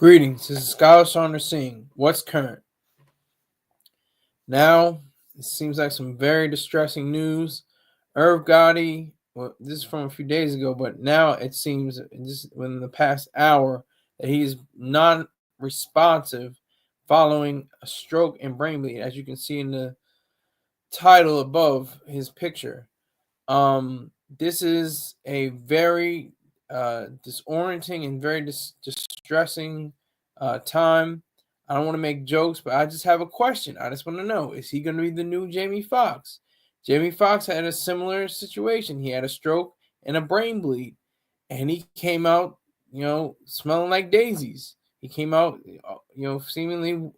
Greetings, this is Scholar Saunders Singh. What's current? Now, it seems like some very distressing news. Irv Gotti, well, this is from a few days ago, but now it seems just within the past hour that he is non-responsive following a stroke and brain bleed, as you can see in the title above his picture. This is a very disorienting and very distressing time. I don't want to make jokes, but I just have a question. I just want to know, is he going to be the new Jamie Foxx? Jamie Foxx had a similar situation. He had a stroke and a brain bleed, and he came out, smelling like daisies. He came out, seemingly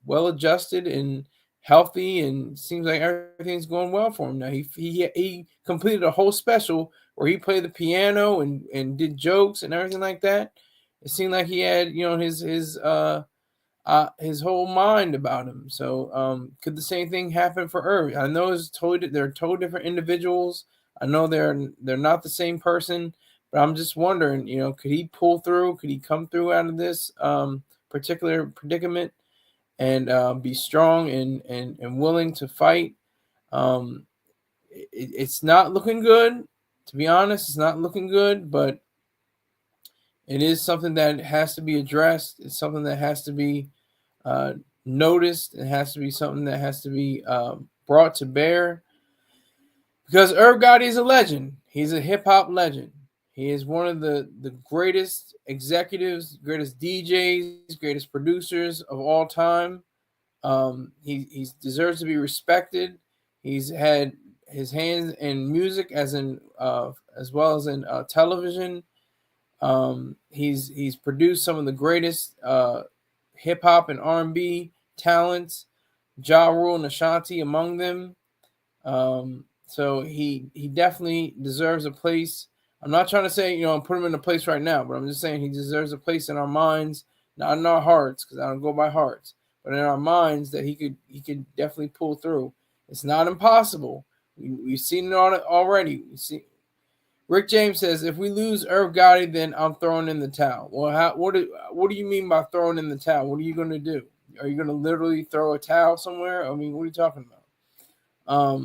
well adjusted and healthy, and seems like everything's going well for him now. He completed a whole special where he played the piano and did jokes and everything like that. It seemed like he had his whole mind about him. So could the same thing happen for Irv? I know they're totally different individuals. I know they're not the same person, but I'm just wondering, could he pull through? Could he come through out of this particular predicament and be strong and willing to fight? It's not looking good, to be honest. It's not looking good, but it is something that has to be addressed. It's something that has to be noticed. It has to be something that has to be brought to bear, because Irv Gotti is a legend. He's a hip hop legend. He is one of the greatest executives, greatest DJs, greatest producers of all time. He deserves to be respected. He's had his hands in music, as well as in television. He's produced some of the greatest hip hop and R&B talents, Ja Rule and Ashanti among them. So he definitely deserves a place. I'm not trying to say put him in a place right now, but I'm just saying he deserves a place in our minds, not in our hearts, because I don't go by hearts, but in our minds, that he could definitely pull through. It's not impossible. We've seen it already. Rick James says, if we lose Irv Gotti, then I'm throwing in the towel. Well, what do you mean by throwing in the towel? What are you going to do? Are you going to literally throw a towel somewhere? I mean, what are you talking about?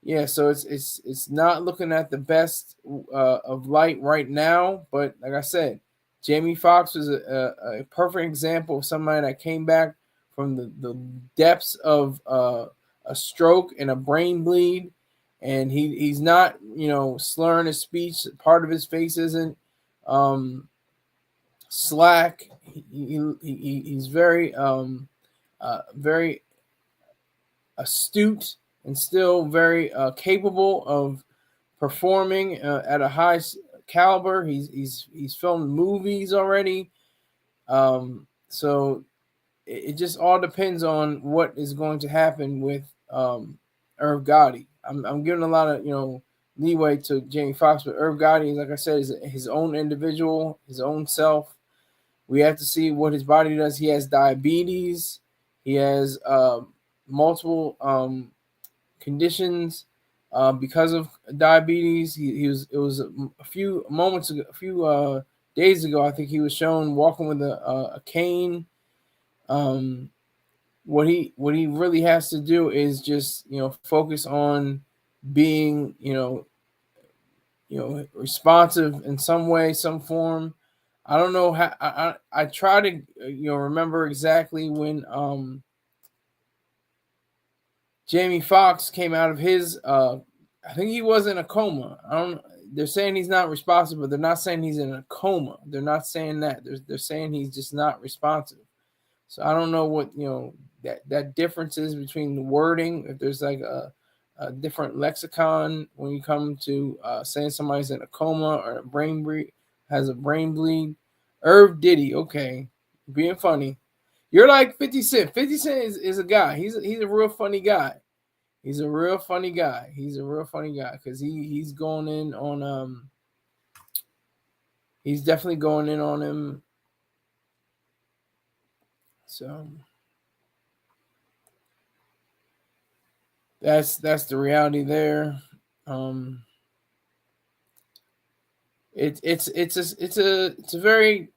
Yeah, so it's not looking at the best of light right now. But like I said, Jamie Foxx was a perfect example of somebody that came back from the depths of a stroke and a brain bleed. And he's not, slurring his speech. Part of his face isn't slack. He's very very astute and still very capable of performing at a high caliber. He's filmed movies already. So it just all depends on what is going to happen with Irv Gotti. I'm giving a lot of leeway to Jamie Foxx, but Irv Gotti, like I said, is his own individual, his own self. We have to see what his body does. He has diabetes. He has multiple conditions because of diabetes. It was a few moments ago, a few days ago, I think he was shown walking with a cane. What he really has to do is just focus on being responsive in some way, some form. I don't know how. I try to remember exactly when Jamie Foxx came out of his. I think he was in a coma. I don't. They're saying he's not responsive, but they're not saying he's in a coma. They're not saying that. They're saying he's just not responsive. So I don't know what that difference is between the wording. If there's like a different lexicon when you come to saying somebody's in a coma or has a brain bleed. Irv Diddy, okay, being funny. You're like 50 Cent. 50 Cent is a guy. He's a real funny guy. He's a real funny guy. He's a real funny guy because he's going in on he's definitely going in on him. So that's the reality there. It's a very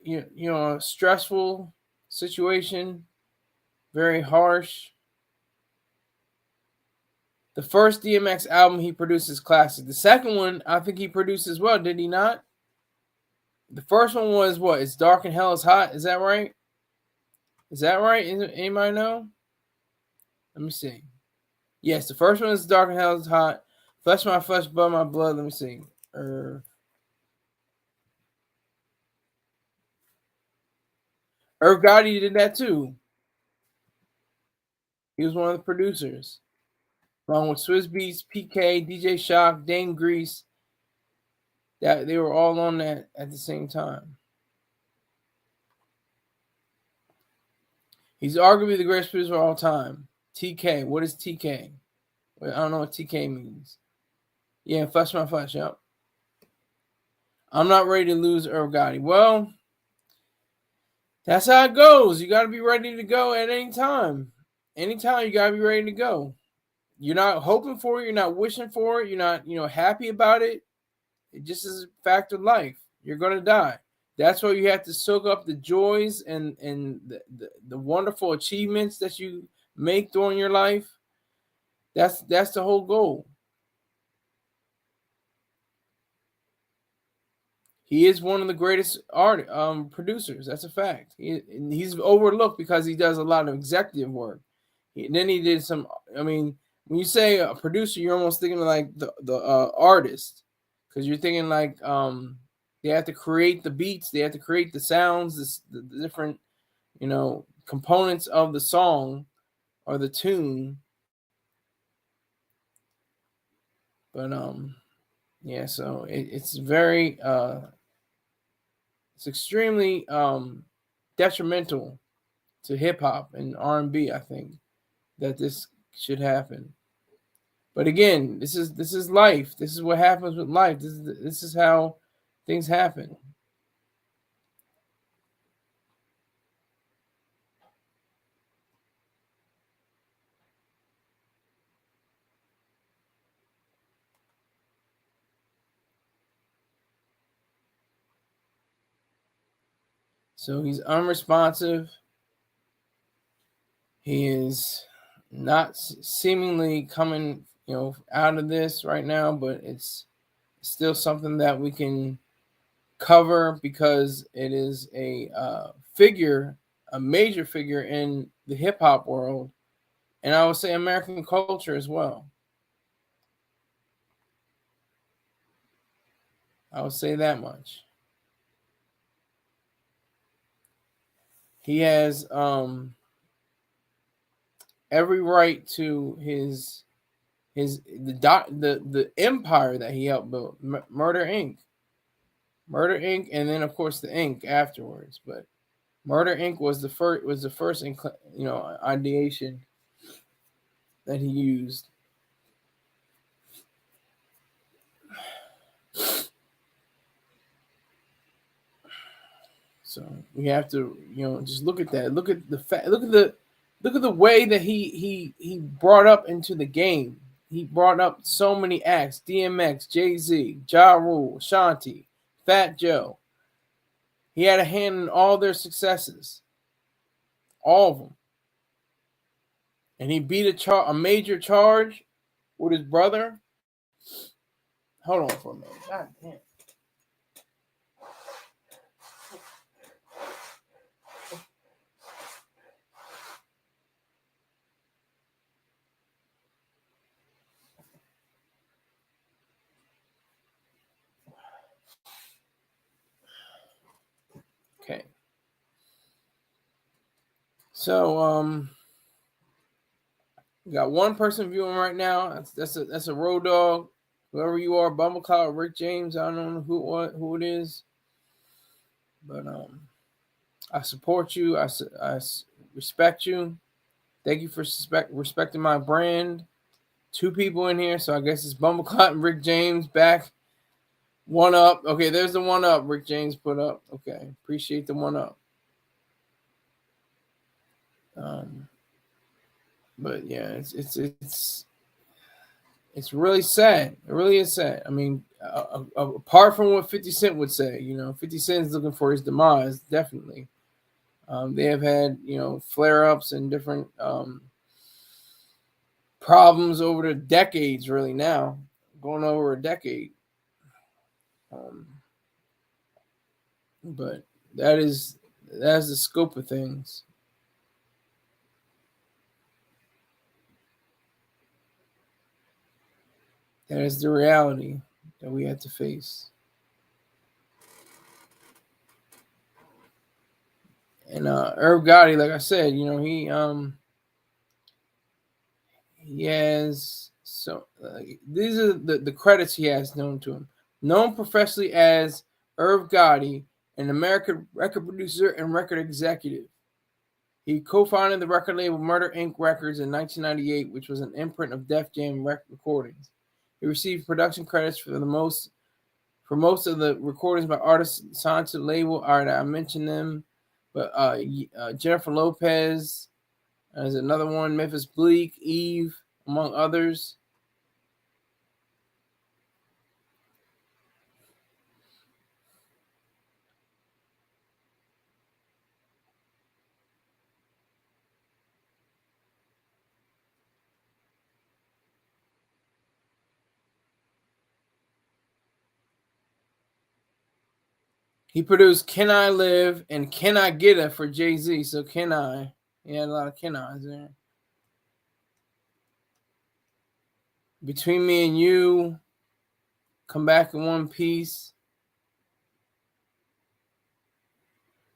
a stressful situation, very harsh. The first DMX album he produced is classic. The second one, I think he produced as well, did he not? The first one was what? It's Dark and Hell is Hot. Is that right? Is that right? Anybody know? Let me see. Yes, the first one is Dark and Hell is Hot. Flesh My Flesh, Blood My Blood. Let me see. Irv Gotti did that too. He was one of the producers, along with Swizz Beatz, PK, DJ Shock, Dame Grease. That they were all on that at the same time. He's arguably the greatest producer of all time. TK. What is TK? I don't know what TK means. Yeah, Flesh My Flesh. Yep. I'm not ready to lose Irv Gotti. Well, that's how it goes. You got to be ready to go at any time. Anytime you got to be ready to go. You're not hoping for it. You're not wishing for it. You're not, happy about it. It just is a fact of life. You're going to die. That's why you have to soak up the joys and the wonderful achievements that you make during your life. That's the whole goal. He is one of the greatest producers. That's a fact. He's overlooked because he does a lot of executive work. Then he did some. I mean, when you say a producer, you're almost thinking like the artist, because you're thinking like they have to create the beats, they have to create the sounds, the different components of the song or the tune. But yeah, so it's very it's extremely detrimental to hip hop and R&B. I think that this should happen. But again, this is life. This is what happens with life. This is how things happen. So he's unresponsive. He is not seemingly coming, out of this right now, but it's still something that we can cover because it is a major figure in the hip hop world, and I would say American culture as well. I would say that much. He has every right to the empire that he helped build, Murder Inc. Murder Inc. and then of course the Inc. afterwards. But Murder Inc. was the first ideation that he used. So we have to, just look at that. Look at the fact. Look at the way that he brought up into the game. He brought up so many acts: DMX, Jay-Z, Ja Rule, Ashanti, Fat Joe. He had a hand in all their successes, all of them, and he beat a major charge with his brother. Hold on for a minute. God damn. Okay. So we got one person viewing right now. That's a road dog. Whoever you are, Bumblecloud, Rick James. I don't know who it is, but I support you. I respect you. Thank you for respecting my brand. 2 people in here, so I guess it's Bumblecloud and Rick James back. One up. Okay, there's the one up Rick James put up. Okay, appreciate the one up. But yeah, it's It's really sad. It really is sad. I mean, apart from what 50 Cent would say, 50 Cent is looking for his demise, definitely. They have had, flare ups and different problems over the decades, really now, going over a decade. But that's the scope of things. That is the reality that we have to face. And Irv Gotti, like I said, he has these are the credits he has known to him. Known professionally as Irv Gotti, an American record producer and record executive. He co-founded the record label Murder Inc. Records in 1998, which was an imprint of Def Jam recordings. He received production credits for most of the recordings by artists signed to the label. All right, I mentioned them, but Jennifer Lopez, there's another one, Memphis Bleak, Eve, among others. He produced Can I Live and Can I Get It for Jay-Z. So Can I? He had a lot of Can I's there. Between Me and You, Come Back in One Piece.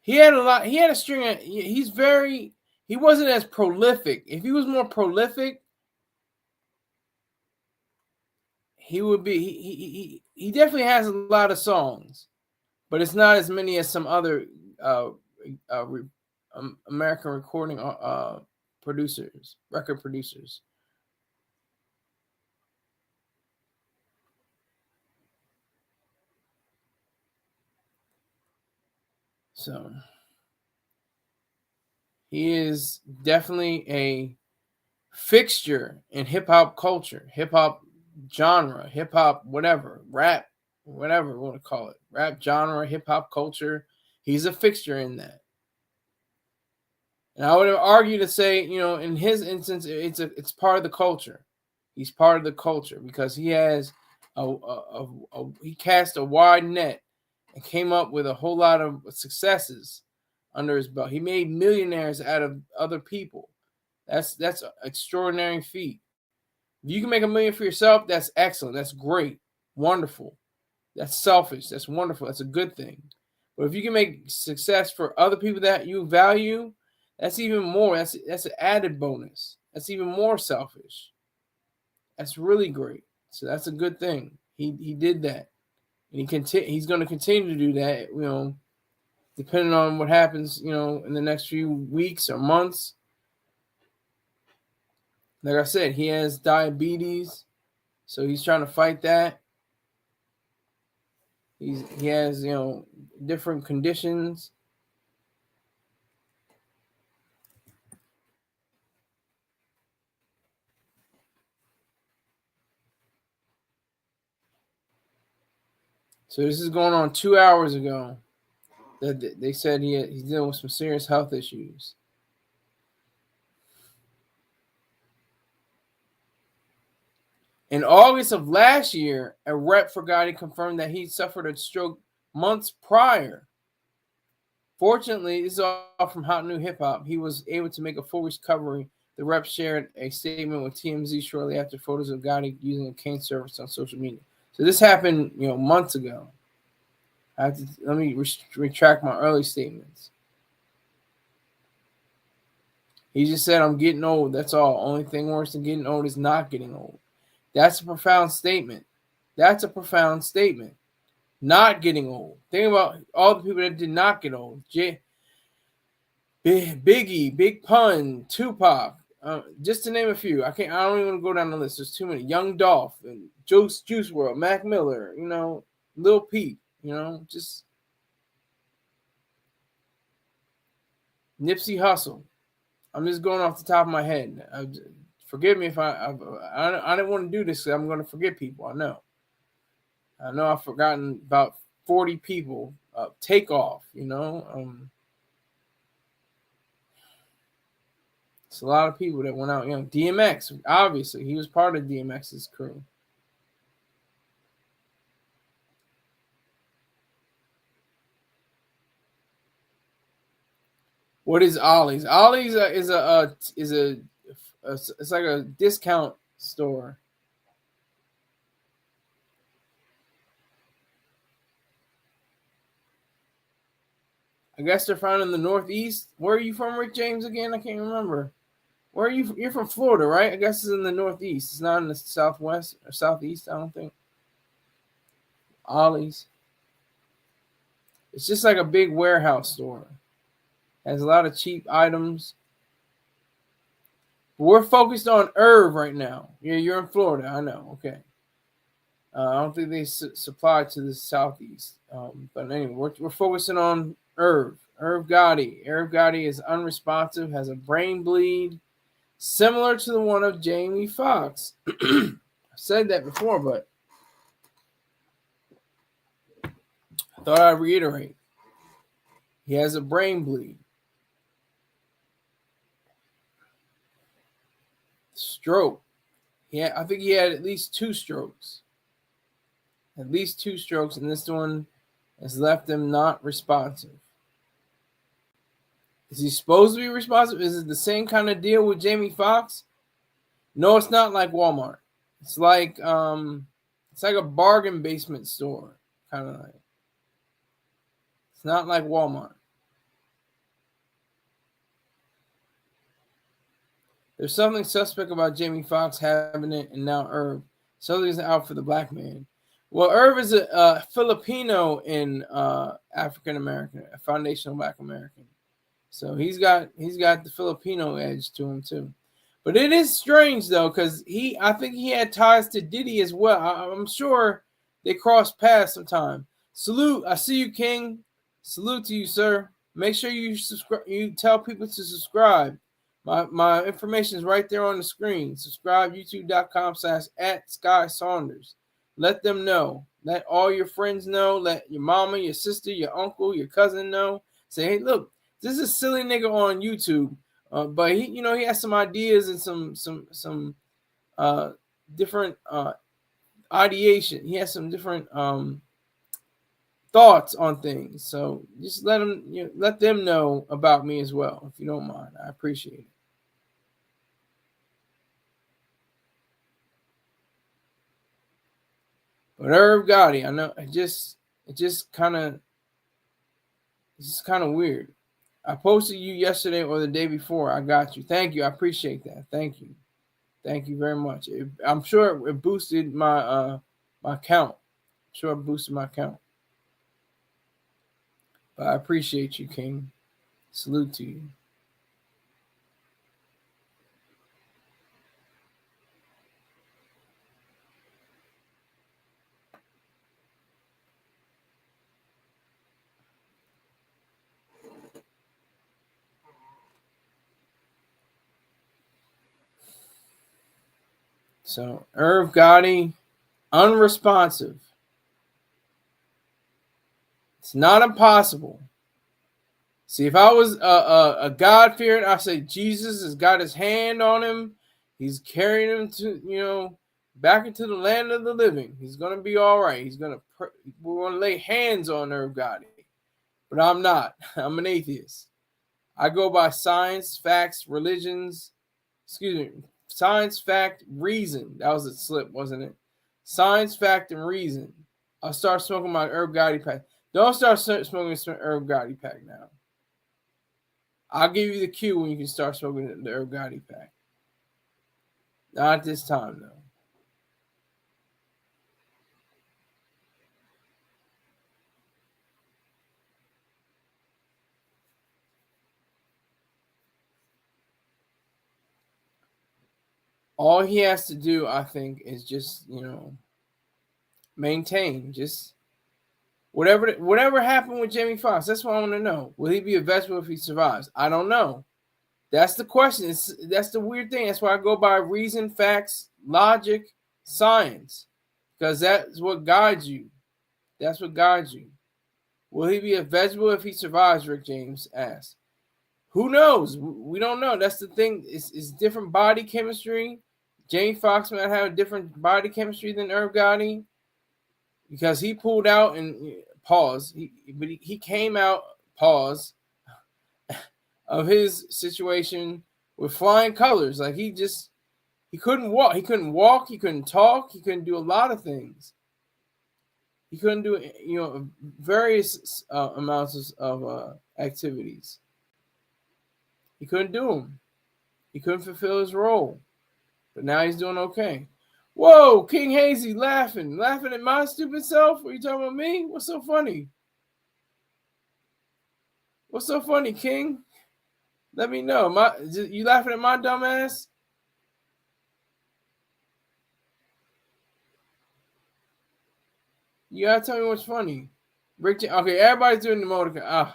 He had a lot. He had a string of. He wasn't as prolific. If he was more prolific, he would be. He definitely has a lot of songs, but it's not as many as some other American recording producers, record producers. So he is definitely a fixture in hip hop culture, hip hop genre, hip hop, whatever, rap, whatever we want to call it, rap genre, hip hop culture. He's a fixture in that. And I would argue to say, in his instance, it's part of the culture. He's part of the culture because he has he cast a wide net and came up with a whole lot of successes under his belt. He made millionaires out of other people. That's an extraordinary feat. If you can make $1 million for yourself, that's excellent. That's great. Wonderful. That's selfish. That's wonderful. That's a good thing. But if you can make success for other people that you value, that's even more. That's an added bonus. That's even more selfish. That's really great. So that's a good thing. He did that, and he's going to continue to do that. Depending on what happens, in the next few weeks or months. Like I said, he has diabetes, so he's trying to fight that. He has different conditions. So this is going on 2 hours ago. That they said he's dealing with some serious health issues. In August of last year, a rep for Gotti confirmed that he suffered a stroke months prior. Fortunately, this is all from Hot New Hip Hop. He was able to make a full recovery. The rep shared a statement with TMZ shortly after photos of Gotti using a cane service on social media. So this happened, months ago. Let me retract my early statements. He just said, "I'm getting old. That's all. Only thing worse than getting old is not getting old." That's a profound statement. Not getting old. Think about all the people that did not get old. Biggie, Big Pun, Tupac, just to name a few. I don't even want to go down the list. There's too many. Young Dolph, and Juice WRLD, Mac Miller, Lil Peep, just Nipsey Hussle. I'm just going off the top of my head. Forgive me if I didn't want to do this. I'm going to forget people. I know I've forgotten about 40 people. Takeoff, you know. It's a lot of people that went out. You know, DMX, obviously, he was part of DMX's crew. What is Ollie's? Ollie's is it's like a discount store. I guess they're found in the Northeast. Where are you from, Rick James? Again, I can't remember. Where are you? You're from Florida, right? I guess it's in the Northeast. It's not in the Southwest or Southeast. I don't think. Ollie's. It's just like a big warehouse store. Has a lot of cheap items. But we're focused on Irv right now. Yeah, you're in Florida. I know. Okay. I don't think they supply to the Southeast. But anyway, we're focusing on Irv. Irv Gotti. Irv Gotti is unresponsive, has a brain bleed, similar to the one of Jamie Foxx. I've said that before, but I thought I'd reiterate. He has a brain bleed. Stroke. I think he had at least 2 strokes. At least 2 strokes, and this one has left him not responsive. Is he supposed to be responsive? Is it the same kind of deal with Jamie Foxx? No, it's not like Walmart. It's like a bargain basement store, kind of like. It's not like Walmart. There's something suspect about Jamie Foxx having it, and now Irv. Something's out for the black man. Well, Irv is a Filipino in African American, a foundational black American. So he's got the Filipino edge to him too. But it is strange though, because I think he had ties to Diddy as well. I'm sure they crossed paths sometime. Salute, I see you, King. Salute to you, sir. Make sure you subscribe. You tell people to subscribe. My information is right there on the screen. Subscribe, youtube.com/@SkySaunders. Let them know. Let all your friends know. Let your mama, your sister, your uncle, your cousin know. Say, hey, look, this is a silly nigga on YouTube, but he has some ideas and some different ideation. He has some different thoughts on things. So just let them know about me as well, if you don't mind. I appreciate it. But Irv Gotti, I know it's just kind of weird. I posted you yesterday or the day before. I got you. Thank you. I appreciate that. Thank you. Thank you very much. I'm sure it boosted my my count. I'm sure it boosted my count. But I appreciate you, King. Salute to you. So Irv Gotti, unresponsive. It's not impossible. See, if I was a God-fearing, I'd say Jesus has got his hand on him. He's carrying him to, back into the land of the living. He's going to be all right. We're going to lay hands on Irv Gotti. But I'm not. I'm an atheist. I go by science, facts, religions. Excuse me. Science, fact, reason. That was a slip, wasn't it? Science, fact, and reason. I'll start smoking my Irv Gotti pack. Don't start smoking some Irv Gotti pack now. I'll give you the cue when you can start smoking the Irv Gotti pack. Not at this time, though. All he has to do, I think, is just, maintain. Just whatever happened with Jamie Foxx. That's what I want to know. Will he be a vegetable if he survives? I don't know. That's the question. That's the weird thing. That's why I go by reason, facts, logic, science, because that's what guides you. That's what guides you. Will he be a vegetable if he survives? Rick James asked. Who knows? We don't know. That's the thing. It's different body chemistry. Jamie Foxx might have a different body chemistry than Irv Gotti because he pulled out and pause. He came out pause of his situation with flying colors. Like he couldn't walk. He couldn't walk. He couldn't talk. He couldn't do a lot of things. He couldn't do various amounts of activities. He couldn't do them. He couldn't fulfill his role. But now he's doing okay. Whoa, King Hazy laughing at my stupid self. What are you talking about me? What's so funny? What's so funny, King? Let me know. You laughing at my dumb ass? You gotta tell me what's funny. Okay, everybody's doing the emoticon.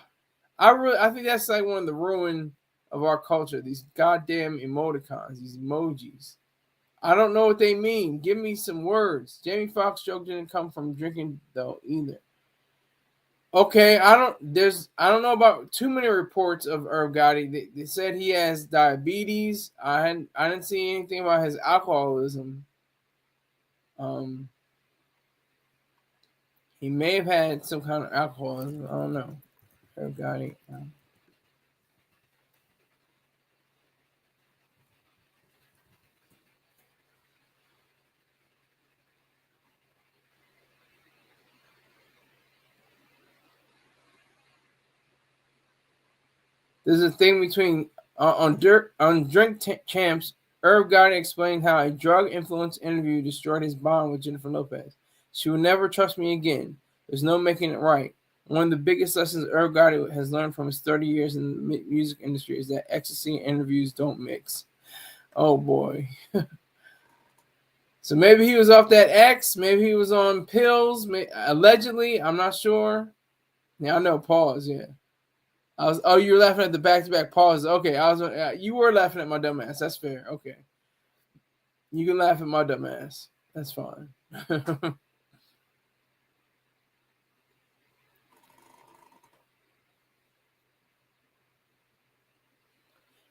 I think that's like one of the ruin of our culture. These goddamn emoticons, these emojis. I don't know what they mean. Give me some words. Jamie Foxx joke didn't come from drinking though either. Okay, I don't know about too many reports of Irv Gotti. They said he has diabetes. I didn't see anything about his alcoholism. He may have had some kind of alcoholism. I don't know. Irv Gotti. There's a thing between on Drink Champs. Irv Gotti explained how a drug-influenced interview destroyed his bond with Jennifer Lopez. She will never trust me again. There's no making it right. One of the biggest lessons Irv Gotti has learned from his 30 years in the music industry is that ecstasy and interviews don't mix. Oh boy. So maybe he was off that X. Maybe he was on pills. Allegedly, I'm not sure. Yeah, I know. Pause. Yeah. You were laughing at the back-to-back pauses. Okay, you were laughing at my dumb ass. That's fair. Okay. You can laugh at my dumb ass. That's fine.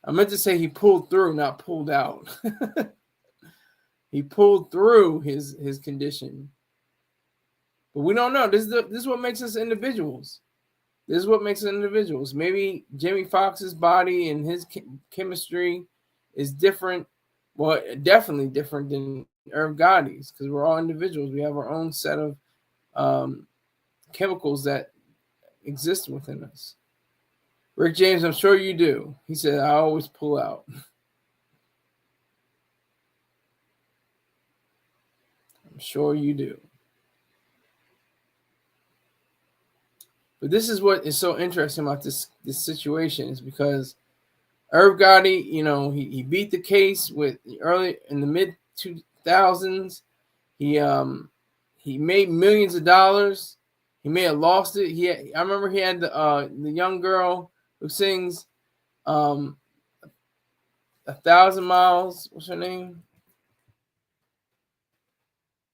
I meant to say he pulled through, not pulled out. He pulled through his condition. But we don't know. This is what makes us individuals. This is what makes us individuals. Maybe Jamie Foxx's body and his chemistry is different. Well, definitely different than Irv Gotti's because we're all individuals. We have our own set of chemicals that exist within us. Rick James, I'm sure you do. He said, I always pull out. I'm sure you do. But this is what is so interesting about this situation is because Irv Gotti, he beat the case with early in the mid 2000s. He made millions of dollars. He may have lost it. I remember he had the young girl who sings 1,000 Miles. What's her name?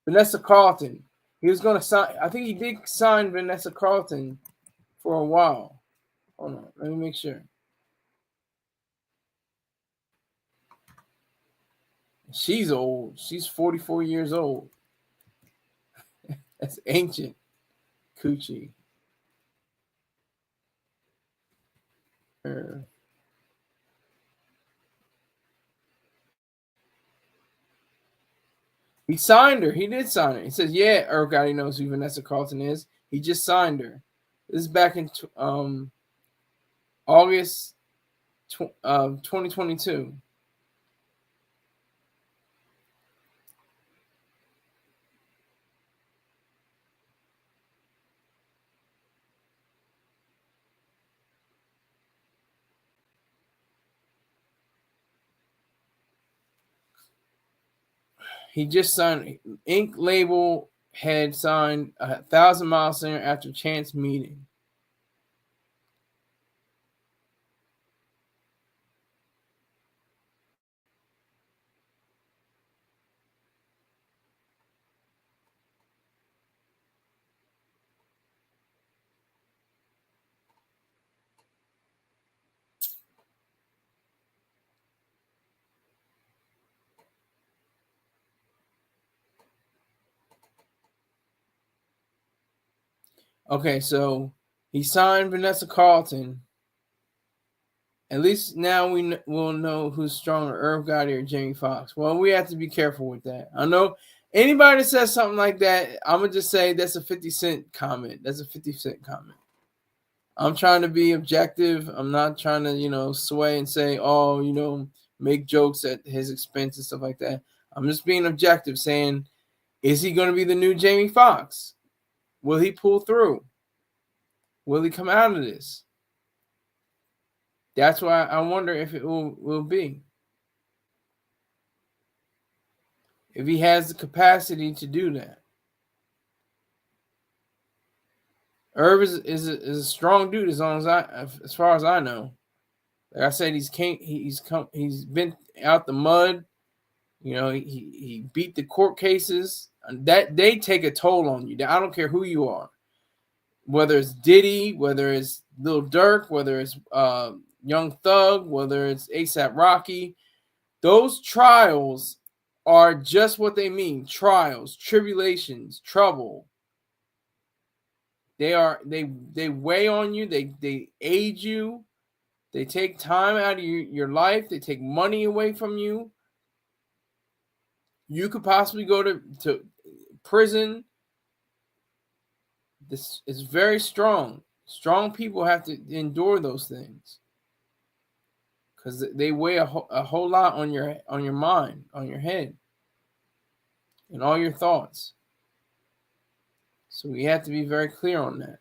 Vanessa Carlton. He was going to sign. I think he did sign Vanessa Carlton for a while. Hold on. Let me make sure. She's old. She's 44 years old. That's ancient coochie. He signed her. He did sign her. He says, yeah, Irv Gotti knows who Vanessa Carlton is. He just signed her. This is back in August 2022. He just signed. Ink label had signed 1,000 Miles Singer after chance meeting. Okay, so he signed Vanessa Carlton. At least now will know who's stronger, Irv Gotti or Jamie Foxx. Well, we have to be careful with that. I know anybody that says something like that, I'm gonna just say that's a 50 Cent comment. That's a 50 Cent comment. I'm trying to be objective. I'm not trying to, sway and say, oh, make jokes at his expense and stuff like that. I'm just being objective, saying, is he going to be the new Jamie Foxx? Will he pull through? Will he come out of this? That's why I wonder if it will be. If he has the capacity to do that. Irv is a strong dude as far as I know. Like I said, he's been out the mud. He beat the court cases. That they take a toll on you. I don't care who you are. Whether it's Diddy, whether it's Lil Durk, whether it's Young Thug, whether it's ASAP Rocky, those trials are just what they mean. Trials, tribulations, trouble. They weigh on you, they aid you, they take time out of your life, they take money away from you. You could possibly go to prison. This is very strong. Strong people have to endure those things because they weigh a whole lot on your mind, on your head, and all your thoughts. So we have to be very clear on that.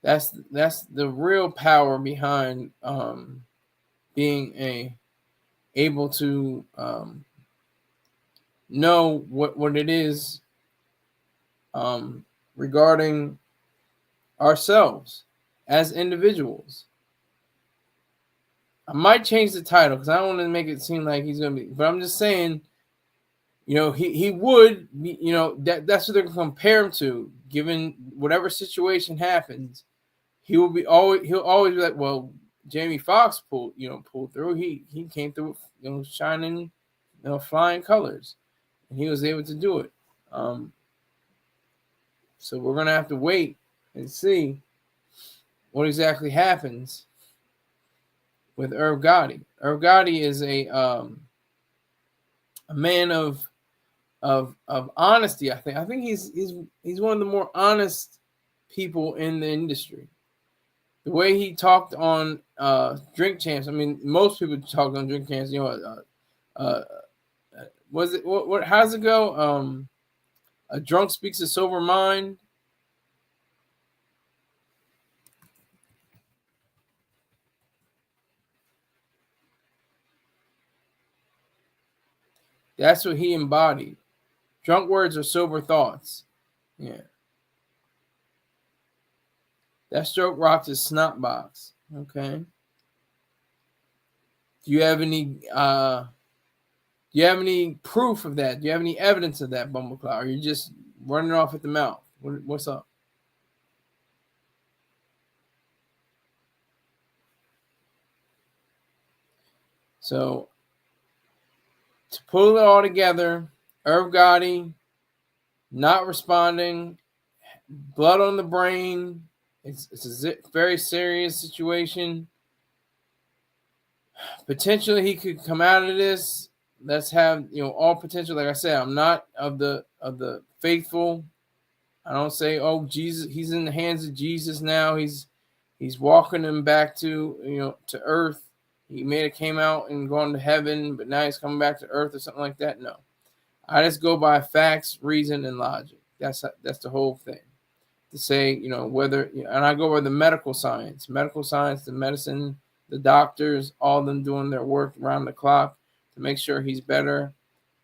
That's the real power behind being able to know what it is regarding ourselves as individuals. I might change the title because I don't want to make it seem like he's gonna be, but I'm just saying, he would be, that's what they're gonna compare him to, given whatever situation happens. He'll always be like, well, Jamie Foxx pulled through. He came through, shining, flying colors, and he was able to do it. So we're gonna have to wait and see what exactly happens with Irv Gotti. Irv Gotti is a man of honesty. I think he's one of the more honest people in the industry. The way he talked on Drink Champs. I mean, most people talk on Drink Champs. Was it what? How's it go? A drunk speaks a sober mind. That's what he embodied. Drunk words are sober thoughts. Yeah. That stroke rocked his snot box. Okay. Do you have any proof of that? Do you have any evidence of that, Bumbleclaw? Or are you just running off at the mouth? What's up? So to pull it all together, Irv Gotti not responding, blood on the brain. It's a very serious situation. Potentially, he could come out of this. Let's have all potential. Like I said, I'm not of the faithful. I don't say, oh, Jesus, he's in the hands of Jesus now. He's walking him back to to earth. He may have came out and gone to heaven, but now he's coming back to earth or something like that. No, I just go by facts, reason, and logic. That's the whole thing. To say, whether, and I go by the medical science, the medicine, the doctors, all of them doing their work around the clock to make sure he's better.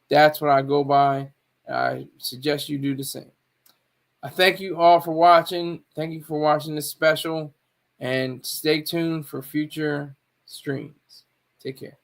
That's what I go by. I suggest you do the same. I thank you all for watching. Thank you for watching this special, and stay tuned for future streams. Take care.